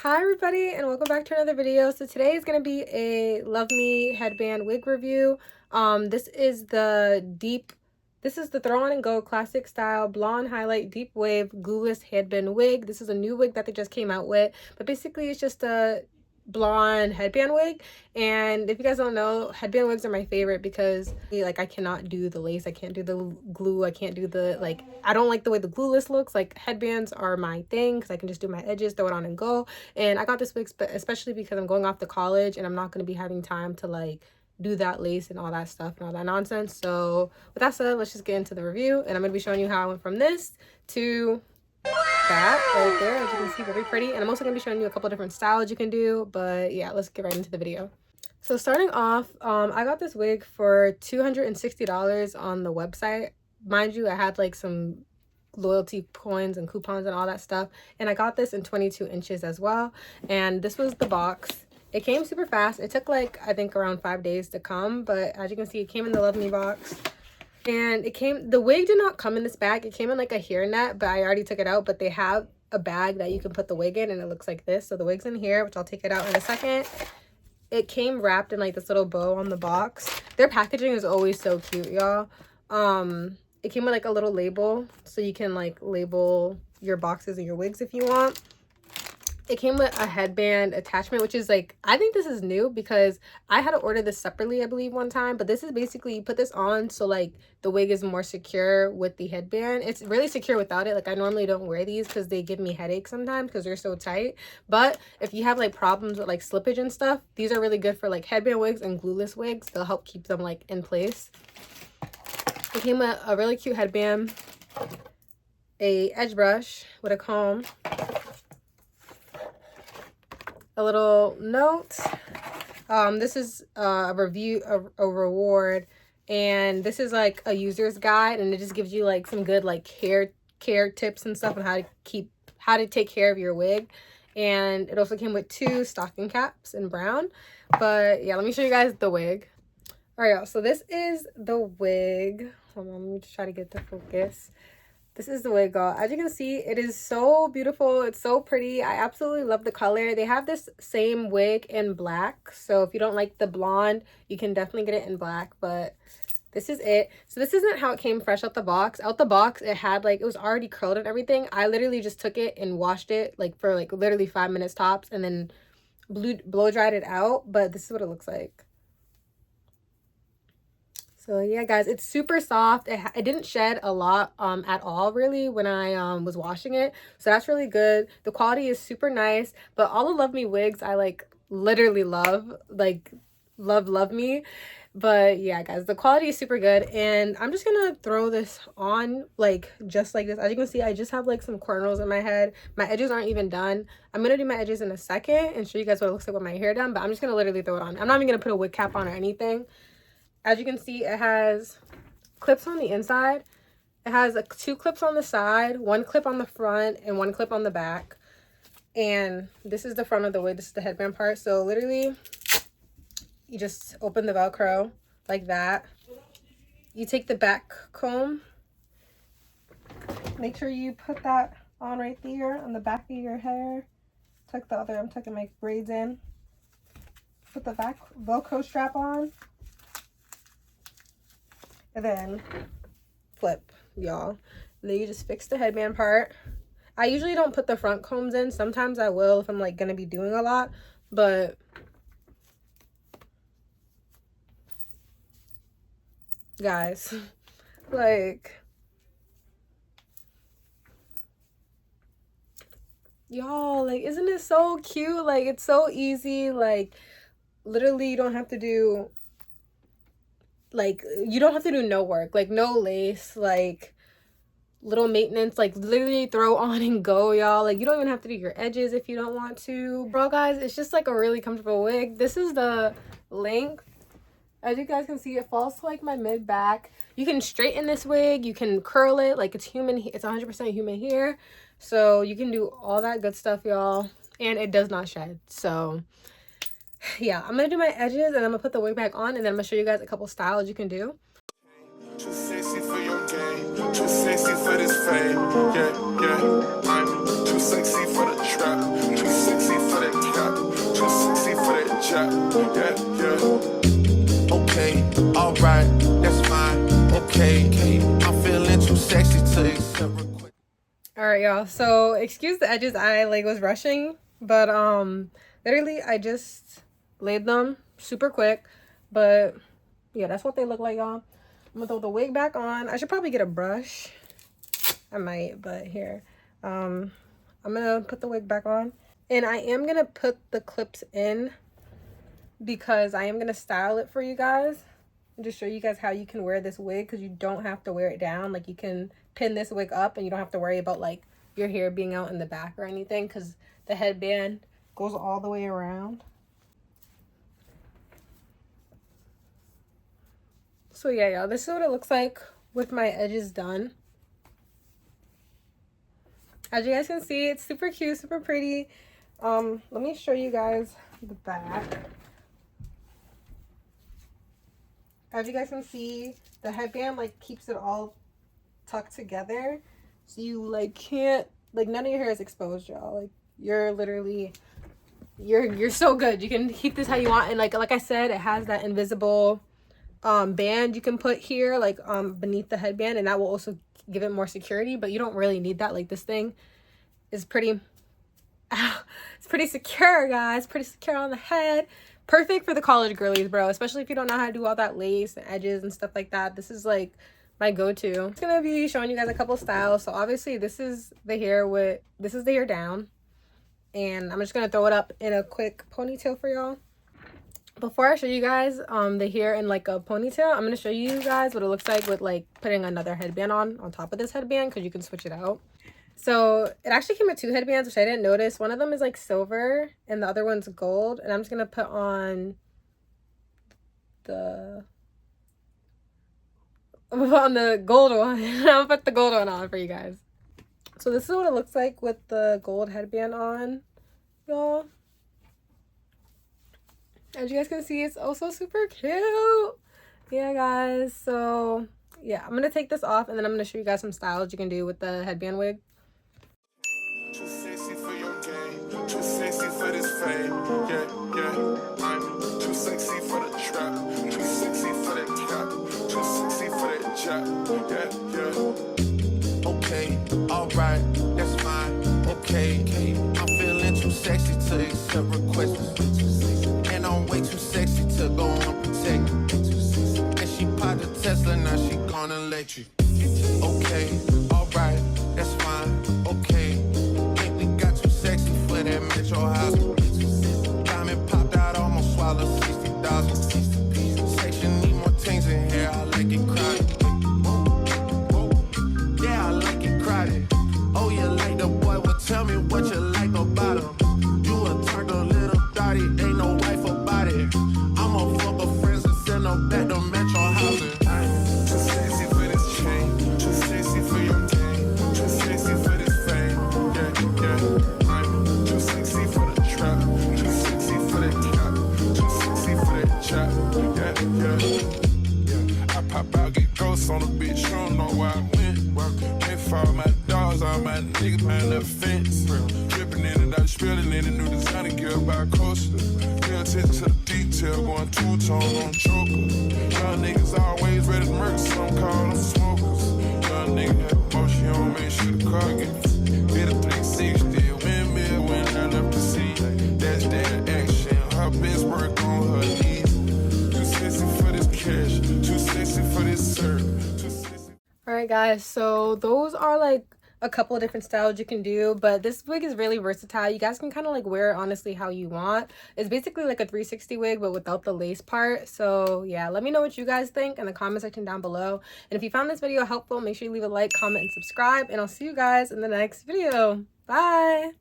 Hi everybody and welcome back to another video. So today is going to be a Luvme headband wig review. This is the throw on and go classic style blonde highlight deep wave glueless headband wig. This is a new wig that they just came out with, but basically it's just a blonde headband wig. And if you guys don't know, headband wigs are my favorite because like I cannot do the lace, I can't do the glue, I can't do the I don't like the way the glueless looks. Like headbands are my thing because I can just do my edges, throw it on and go. And I got this wig especially because I'm going off to college and I'm not going to be having time to like do that lace and all that stuff and all that nonsense. So with that said, let's just get into the review, and I'm going to be showing you how I went from this to that right there. As you can see, very pretty. And I'm also going to be showing you a couple different styles you can do, but yeah, let's get right into the video. So starting off, I got this wig for $260 on the website. Mind you, I had like some loyalty coins and coupons and all that stuff, and I got this in 22 inches as well. And this was the box. It came super fast. It took like I think around 5 days to come, but as you can see, it came in the Luvme box. And the wig did not come in this bag. It came in like a hairnet, but I already took it out. But they have a bag that you can put the wig in, and it looks like this. So the wig's in here, which I'll take it out in a second. It came wrapped in like this little bow on the box. Their packaging is always so cute, y'all. It came with like a little label, so you can like label your boxes and your wigs if you want. It came with a headband attachment, which is like, I think this is new because I had to order this separately, I believe, one time. But this is basically, you put this on so like the wig is more secure with the headband. It's really secure without it. Like I normally don't wear these because they give me headaches sometimes because they're so tight. But if you have like problems with like slippage and stuff, these are really good for like headband wigs and glueless wigs. They'll help keep them like in place. It came with a really cute headband, a edge brush with a comb, a little note. This is a review, a reward, and this is like a user's guide, and it just gives you like some good like hair care tips and stuff on how to take care of your wig. And it also came with 2 stocking caps in brown. But yeah, let me show you guys the wig. All right, y'all, so this is the wig. Hold on, let me just try to get the focus. This is the wig, y'all. As you can see, it is so beautiful. It's so pretty. I absolutely love the color. They have this same wig in black. So if you don't like the blonde, you can definitely get it in black. But this is it. So this isn't how it came fresh out the box. Out the box, it had like, it was already curled and everything. I literally just took it and washed it like for like literally 5 minutes tops, and then blow dried it out. But this is what it looks like. So yeah, guys, it's super soft. It didn't shed a lot at all really when I was washing it, so that's really good. The quality is super nice, but all the Luvme wigs I like literally love, like love me. But yeah, guys, the quality is super good, and I'm just gonna throw this on like just like this. As you can see, I just have like some cornrows in my head. My edges aren't even done. I'm gonna do my edges in a second and show you guys what it looks like with my hair done, but I'm just gonna literally throw it on. I'm not even gonna put a wig cap on or anything. As you can see, it has clips on the inside. It has 2 clips on the side, 1 clip on the front, and 1 clip on the back. And this is the front of the wig. This is the headband part. So literally, you just open the Velcro like that. You take the back comb. Make sure you put that on right there on the back of your hair. I'm tucking my braids in. Put the back Velcro strap on. And then flip, y'all. And then you just fix the headband part. I usually don't put the front combs in. Sometimes I will if I'm like gonna be doing a lot, but guys, like, y'all, like, isn't it so cute? Like, it's so easy. Like, literally, you don't have to do no work, like no lace, like little maintenance, like literally throw on and go, y'all. Like you don't even have to do your edges if you don't want to. Bro, guys, it's just like a really comfortable wig. This is the length. As you guys can see, it falls to like my mid back. You can straighten this wig, you can curl it, like it's 100% human hair, so you can do all that good stuff, y'all, and it does not shed. So yeah, I'm gonna do my edges and I'm gonna put the wig back on, and then I'm gonna show you guys a couple styles you can do. Too sexy for your game, too sexy for this fame. Yeah, I'm too sexy for the trap, too sexy for chat. Yeah, yeah. Okay, alright, that's fine. Okay, I'm feeling too sexy to accept request. All right, y'all. So excuse the edges. I like was rushing, but literally I just laid them super quick. But yeah, that's what they look like, y'all. I'm gonna throw the wig back on. I should probably get a brush. I might, but here. I'm gonna put the wig back on, and I am gonna put the clips in because I am gonna style it for you guys and just show you guys how you can wear this wig, because you don't have to wear it down. Like, you can pin this wig up and you don't have to worry about like your hair being out in the back or anything, because the headband goes all the way around. So yeah, y'all, this is what it looks like with my edges done. As you guys can see, it's super cute, super pretty. Let me show you guys the back. As you guys can see, the headband like keeps it all tucked together, so you like can't, like, none of your hair is exposed, y'all. Like, you're literally, you're so good. You can keep this how you want. And like I said, it has that invisible band you can put here, like beneath the headband, and that will also give it more security, but you don't really need that. Like, this thing is pretty it's pretty secure, guys. Pretty secure on the head. Perfect for the college girlies, bro, especially if you don't know how to do all that lace and edges and stuff like that. This is like my go-to. I'm gonna be showing you guys a couple styles. So obviously this is the hair down, and I'm just gonna throw it up in a quick ponytail for y'all. Before I show you guys the hair in like a ponytail, I'm gonna show you guys what it looks like with like putting another headband on top of this headband, because you can switch it out. So it actually came with two headbands, which I didn't notice. One of them is like silver and the other one's gold. And I'm just going to put on the gold one. I'll put the gold one on for you guys. So this is what it looks like with the gold headband on, y'all. As you guys can see, it's also super cute. Yeah, guys. So yeah, I'm going to take this off, and then I'm going to show you guys some styles you can do with the headband wig. Too sexy for your game, too sexy for this fame. Yeah, yeah, I'm too sexy for the trap, too sexy for that cap, too sexy for that jack. Yeah, yeah. Okay, alright, that's fine. Okay, I'm feeling too sexy to accept requests, and I'm way too sexy to go unprotected. And she popped the Tesla, now she gone electric. Okay, alright, that's fine. Okay. That metro house, diamond popped out, almost swallowed 60,000. Section need more things in here, I like it crowded. Yeah, I like it crowded. Oh, you like the boy? Well, tell me what you like about him. You a turned a little thotty, ain't no wife about it. I'm a fuck of friends and send them back to metro housing. Too sexy for this chain, too sexy for your game, too sexy for this fame. Yeah, yeah. I pop out, get ghosts on the bitch, you don't know where I went. Can't follow my dogs, all my niggas behind the fence. Dripping in and out, spilling in a new designer gear by coaster. Pay attention to the detail, going two-tone on choker. Young niggas always ready to murk, some call them smokers. Young nigga have motion, you don't make sure the car gets hit a 360, windmill when I left the seat. That's that action, her best work on her knees. Too sexy for this cash, too sexy for this serve. All right, guys, so those are like a couple of different styles you can do, but this wig is really versatile. You guys can kind of like wear it honestly how you want. It's basically like a 360 wig, but without the lace part. So yeah, let me know what you guys think in the comment section down below. And if you found this video helpful, make sure you leave a like, comment, and subscribe, and I'll see you guys in the next video. Bye.